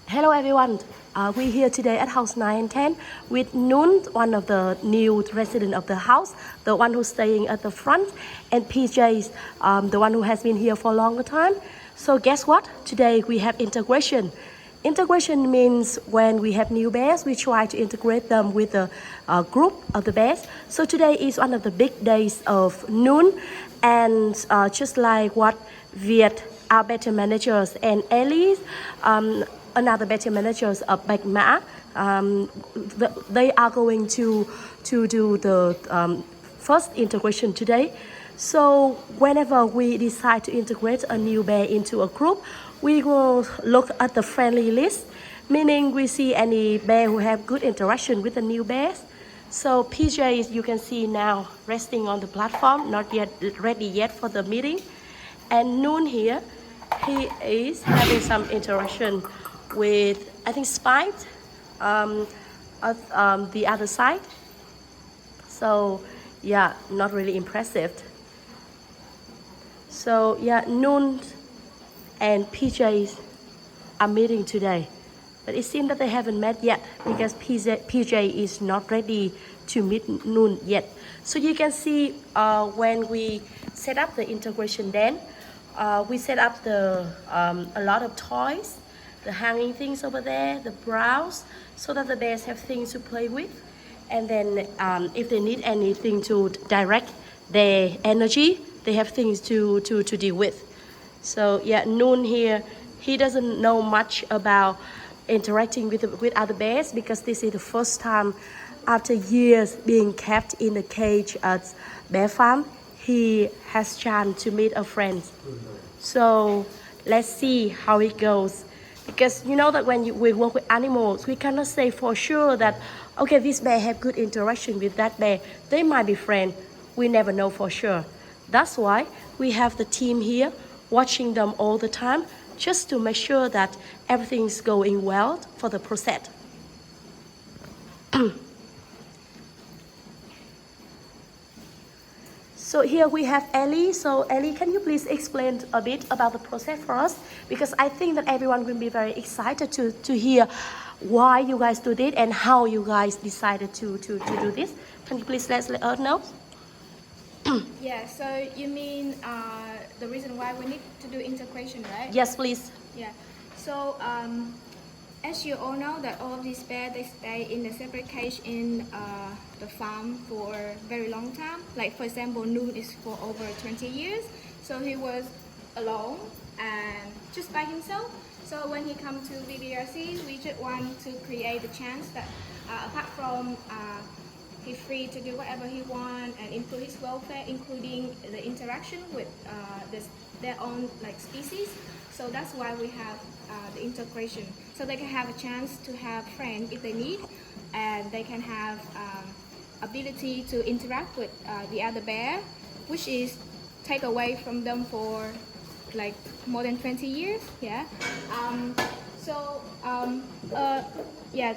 Hello everyone. We're here today at house 9 and 10 with Noon, one of the new resident of the house, the one who's staying at the front, and PJ's the one who has been here for a longer time. So guess what? Today we have integration. Integration means when we have new bears, we try to integrate them with the group of the bears. So today is one of the big days of Noon, and just like what Viet, our better managers, and Ellie, another better managers of Bạch Mã, they are going to do the first integration today. So whenever we decide to integrate a new bear into a group, we will look at the friendly list, meaning we see any bear who have good interaction with the new bears. So PJ, you can see now resting on the platform, not yet ready yet for the meeting. And Noon here, he is having some interaction with, I think, Spite at the other side. So yeah, not really impressive. So yeah, Noon and PJ are meeting today, but it seems that they haven't met yet because PJ is not ready to meet Noon yet. So you can see when we set up the integration, then we set up the a lot of toys, the hanging things over there, the browse, so that the bears have things to play with. And then if they need anything to direct their energy, they have things to deal with. So yeah, Noon here, he doesn't know much about interacting with other bears because this is the first time after years being kept in a cage at bear farm, he has chance to meet a friend. So let's see how it goes. Because you know that when we work with animals, we cannot say for sure that, okay, this bear have good interaction with that bear. They might be friends. We never know for sure. That's why we have the team here watching them all the time, just to make sure that everything's going well for the process. So here we have Ellie. So Ellie, can you please explain a bit about the process for us? Because I think that everyone will be very excited to hear why you guys do it and how you guys decided to do this. Can you please let us know? Yeah, so you mean the reason why we need to do integration, right? Yes, please. Yeah, so as you all know that all of these bears, they stay in a separate cage in the farm for a very long time. Like for example, Noon is for over 20 years. So he was alone and just by himself. So when he comes to VBRC, we just want to create the chance that apart from he's free to do whatever he wants and improve his welfare, including the interaction with their own like species. So that's why we have the integration. So they can have a chance to have friends if they need, and they can have ability to interact with the other bear, which is take away from them for like more than 20 years. Yeah. Yeah,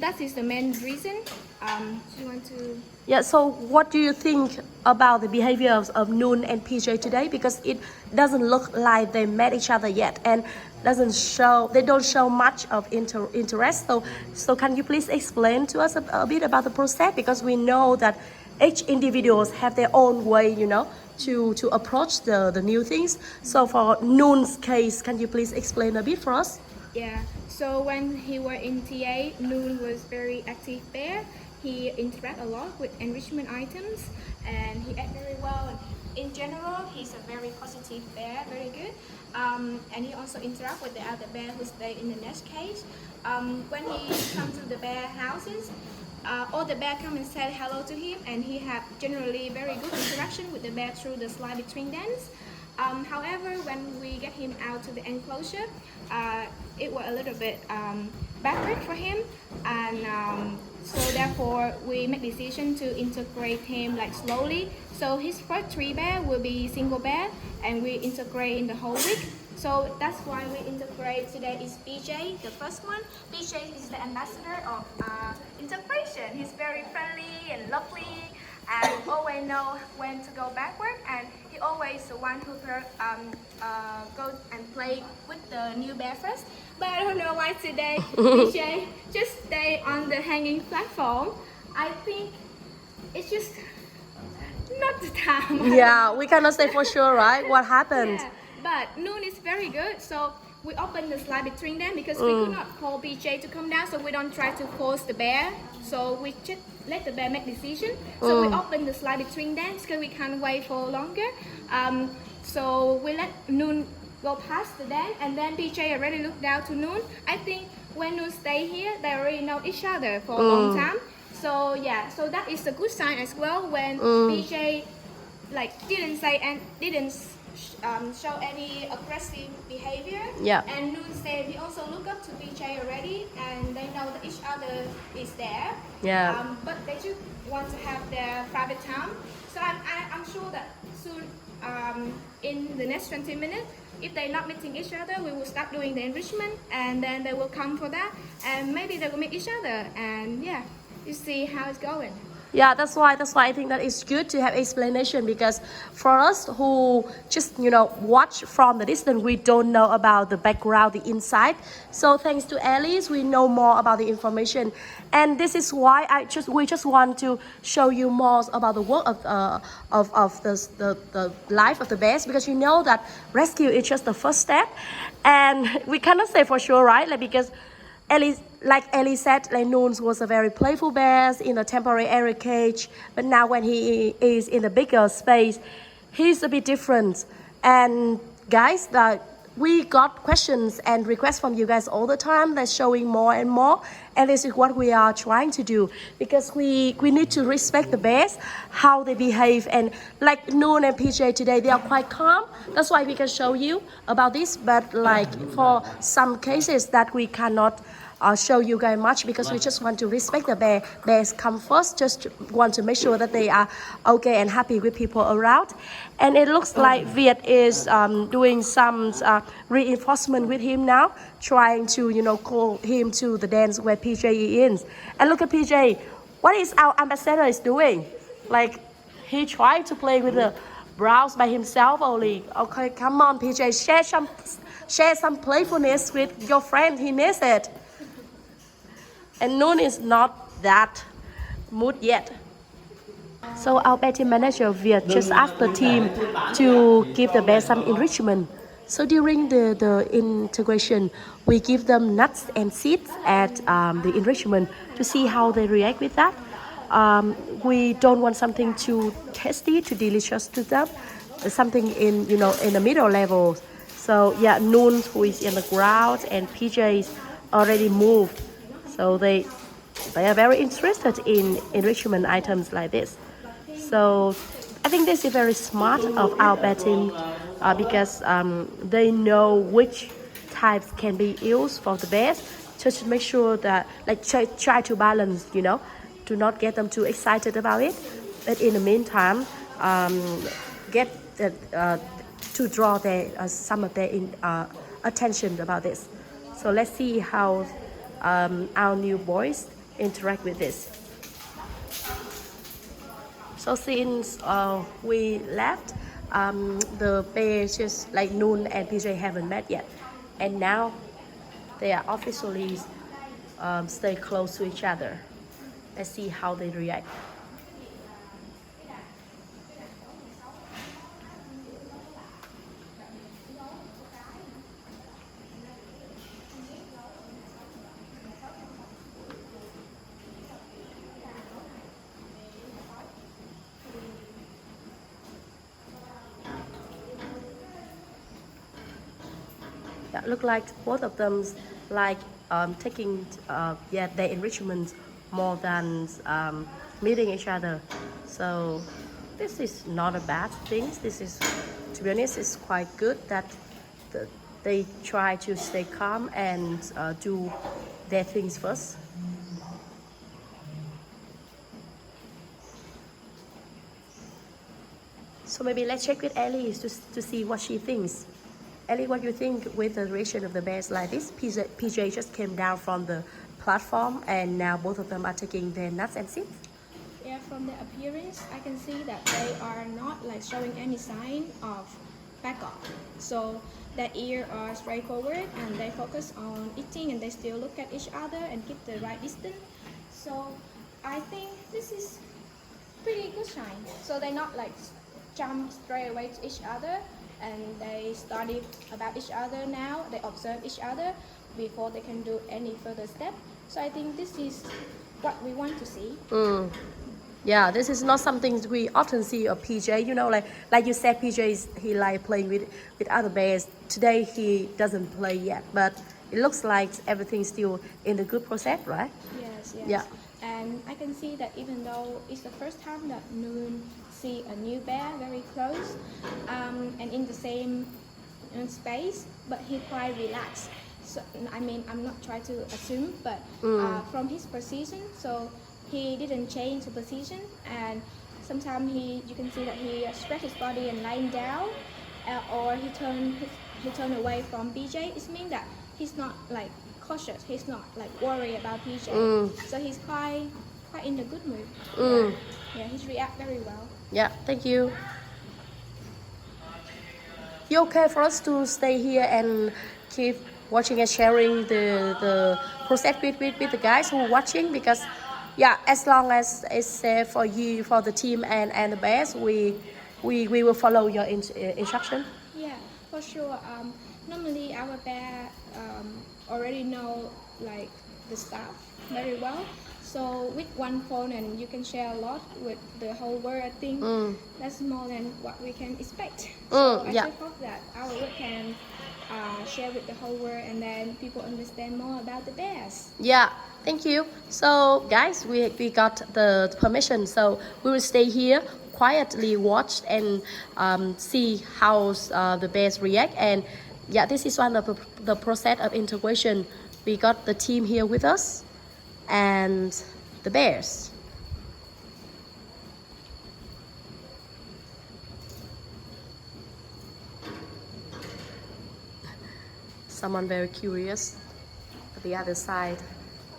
that is the main reason. Do you want to? Yeah, so what do you think about the behaviors of Noon and PJ today? Because it doesn't look like they met each other yet and they don't show much of interest. So can you please explain to us a bit about the process? Because we know that each individuals have their own way, to approach the new things. So for Noon's case, can you please explain a bit for us? Yeah, so when he was in TA, Noon was very active bear. He interact a lot with enrichment items and he ate very well. And in general, he's a very positive bear, very good. And he also interact with the other bear who stay in the nest cage. When he comes to the bear houses, all the bear come and say hello to him, and he have generally very good interaction with the bear through the slide between dens. However, when we get him out to the enclosure, it was a little bit backward for him, and so therefore we make decision to integrate him like slowly. So his first 3 bear will be single bear, and we integrate in the whole week. So that's why we integrate today is BJ, the first one. BJ is the ambassador of integration. He's very friendly and lovely. and always know when to go backward, and he always the one who go and play with the new bear first. But I don't know why today PJ just stay on the hanging platform. I think it's just not the time. Yeah, we cannot say for sure, right? What happened? Yeah, but Noon is very good, so we open the slide between them because we could not call PJ to come down, so we don't try to force the bear. So we just let the bear make decision. So we open the slide between them because we can't wait for longer. So we let Noon go past the den, and then PJ already looked down to Noon. I think when Noon stay here, they already know each other for a long time. So yeah, so that is a good sign as well when PJ like didn't say and didn't show any aggressive behavior. Yeah. And Noon said he also look up to PJ already, and they know that each other is there. Yeah. But they just want to have their private time. So I'm sure that soon, in the next 20 minutes, if they're not meeting each other, we will start doing the enrichment, and then they will come for that, and maybe they will meet each other, and yeah, you see how it's going. Yeah, that's why I think that it's good to have explanation, because for us who just watch from the distance, we don't know about the background, the inside. So thanks to Alice, we know more about the information, and this is why we just want to show you more about the work of the life of the bears, because that rescue is just the first step, and we cannot say for sure, right? Because like Ellie said, Noon was a very playful bear in a temporary cage, but now when he is in the bigger space, he's a bit different. And guys, we got questions and requests from you guys all the time. They're showing more and more, and this is what we are trying to do, because we need to respect the bears, how they behave. And like Noon and PJ today, they are quite calm. That's why we can show you about this. But like for some cases that we cannot show you guys much, because we just want to respect the bears come first, just want to make sure that they are okay and happy with people around. And it looks like Viet is doing some reinforcement with him now, trying to call him to the dance where PJ is. And look at PJ, what is our ambassador is doing? Like, he tried to play with the browse by himself only. Okay, come on PJ, share some playfulness with your friend, he needs it. And Noon is not that mood yet. So our bear team manager Viet just asked the team to give the bear some enrichment. So during the integration, we give them nuts and seeds at the enrichment to see how they react with that. We don't want something too tasty, too delicious to them. Something in the middle level. So yeah, Noon, who is in the ground, and PJ is already moved. So they are very interested in enrichment items like this. So I think this is very smart of our bear team, because they know which types can be used for the bears, just to make sure that try to balance, to not get them too excited about it, but in the meantime get to draw some of their attention about this. So let's see how our new boys interact with this. So since we left, the bears just like Noon and PJ haven't met yet, and now they are officially stay close to each other. Let's see how they react. Look like both of them like taking their enrichment more than meeting each other. So this is not a bad thing. This is, to be honest, it's quite good that they try to stay calm and do their things first. So maybe let's check with Ellie to see what she thinks. Ellie, what do you think with the reaction of the bears like this? PJ just came down from the platform, and now both of them are taking their nuts and seeds. Yeah, from their appearance, I can see that they are not like showing any sign of back off. So their ears are straightforward and they focus on eating and they still look at each other and keep the right distance. So I think this is pretty good sign. So they not like jump straight away to each other and they study about each other now. They observe each other before they can do any further step. So I think this is what we want to see. Yeah, this is not something we often see of PJ. You know, like you said, PJ he like playing with other bears. Today he doesn't play yet, but it looks like everything's still in the good process, right? Yes, yes. Yeah. And I can see that even though it's the first time that Noon see a new bear very close, and in the same space, but he quite relaxed. So I mean, I'm not trying to assume, but from his position, so he didn't change the position, and sometimes you can see that he stretch his body and lying down, or he turn away from PJ. It means that he's not like cautious. He's not like worried about PJ. So he's quite in a good mood. Yeah, he's react very well. Yeah, thank you. You okay for us to stay here and keep watching and sharing the process with the guys who are watching? Because yeah, as long as it's safe for you, for the team and the bears, we will follow your instruction. Yeah, for sure. Normally our bear already know like the staff very well. So with one phone and you can share a lot with the whole world. I think that's more than what we can expect. So I just hope that our work can share with the whole world and then people understand more about the bears. Yeah, thank you. So guys, we got the permission, so we will stay here quietly, watch and see how the bears react. And yeah, this is one of the process of integration. We got the team here with us and the bears. Someone very curious at the other side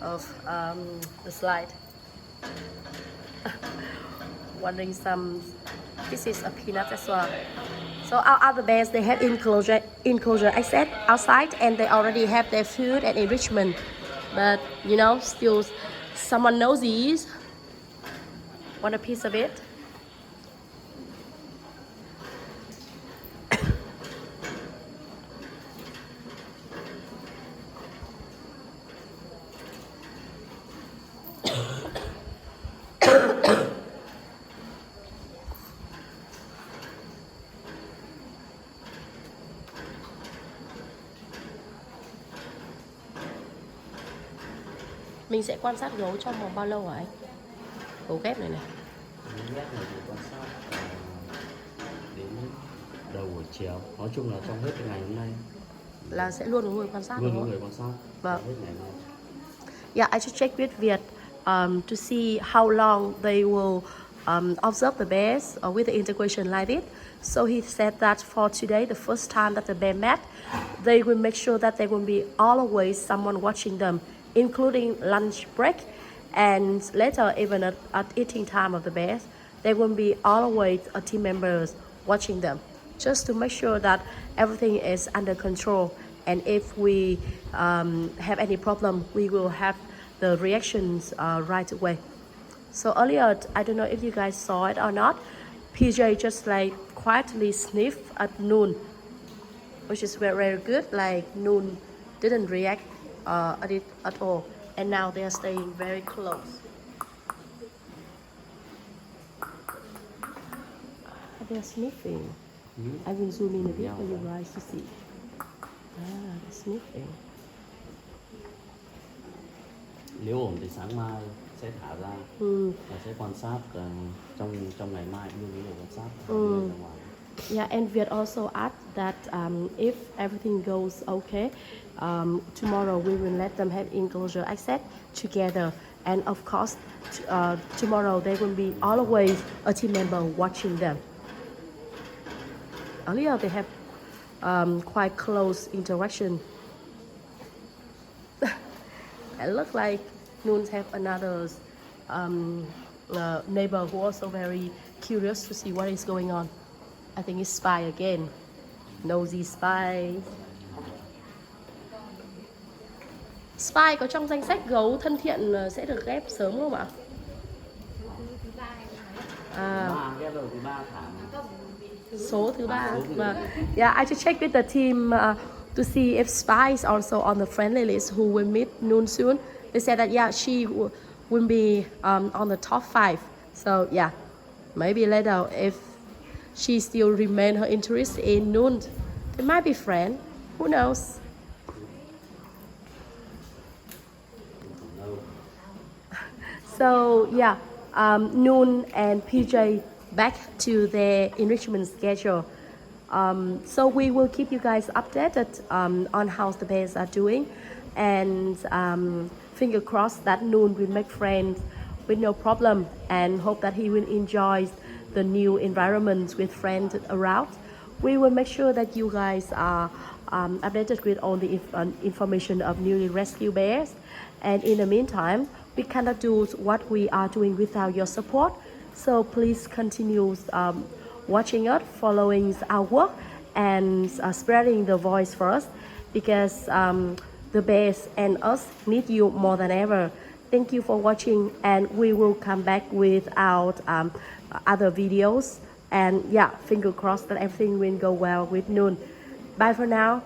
of the slide. Wondering this is a peanut as well. So our other bears, they have enclosure access outside and they already have their food and enrichment. But you know, still someone knows these. Want a piece of it? Mình sẽ quan sát gấu trong vòng bao lâu hả anh? Gấu ghép này này. Gấu ghép này thì quan sát đến đầu buổi chiều. Nói chung là trong hết cái ngày hôm nay Là sẽ luôn có người quan sát luôn đúng có không? người quan sát. Vâng. Hết ngày hôm nay. Yeah, I just checked with Viet to see how long they will observe the bears with the integration like this. So he said that for today, the first time that the bear met, they will make sure that there will be always someone watching them, including lunch break, and later even at eating time of the bears, there will be always a team members watching them, just to make sure that everything is under control. And if we have any problem, we will have the reactions right away. So earlier, I don't know if you guys saw it or not, PJ just like quietly sniffed at Noon, which is very, very good. Like Noon didn't react at it at all. And now they are staying very close. They're sniffing. I will zoom in a bit for you guys to see. They're sniffing. Nếu ổn thì sáng mai sẽ thả ra và sẽ quan sát trong ngày mai luôn có người quan sát ra ngoài. Yeah, and Viet also add that if everything goes okay, tomorrow we will let them have enclosure access together. And of course, tomorrow there will be always a team member watching them. Earlier they have quite close interaction. It looks like Noon have another neighbor who also very curious to see what is going on. I think it's spy again. Nosy spy. Spy có trong danh sách gấu thân thiện sẽ được ghép sớm không ạ? Ba ghép đầu thứ 3 tháng. Số thứ 3. Yeah, I just checked with the team to see if Spy is also on the friendly list who will meet Noon soon. They said that yeah, she will be on the top 5. So yeah, maybe later if she still remain her interest in Noon, they might be friends. Who knows? So yeah, Noon and PJ back to their enrichment schedule. So we will keep you guys updated on how the bears are doing, and finger crossed that Noon will make friends with no problem, and hope that he will enjoy the new environment with friends around. We will make sure that you guys are updated with all the information of newly rescued bears. And in the meantime, we cannot do what we are doing without your support. So please continue watching us, following our work, and spreading the voice for us, because the bears and us need you more than ever. Thank you for watching, and we will come back with our other videos. And yeah, finger crossed that everything will go well with Noon. Bye for now.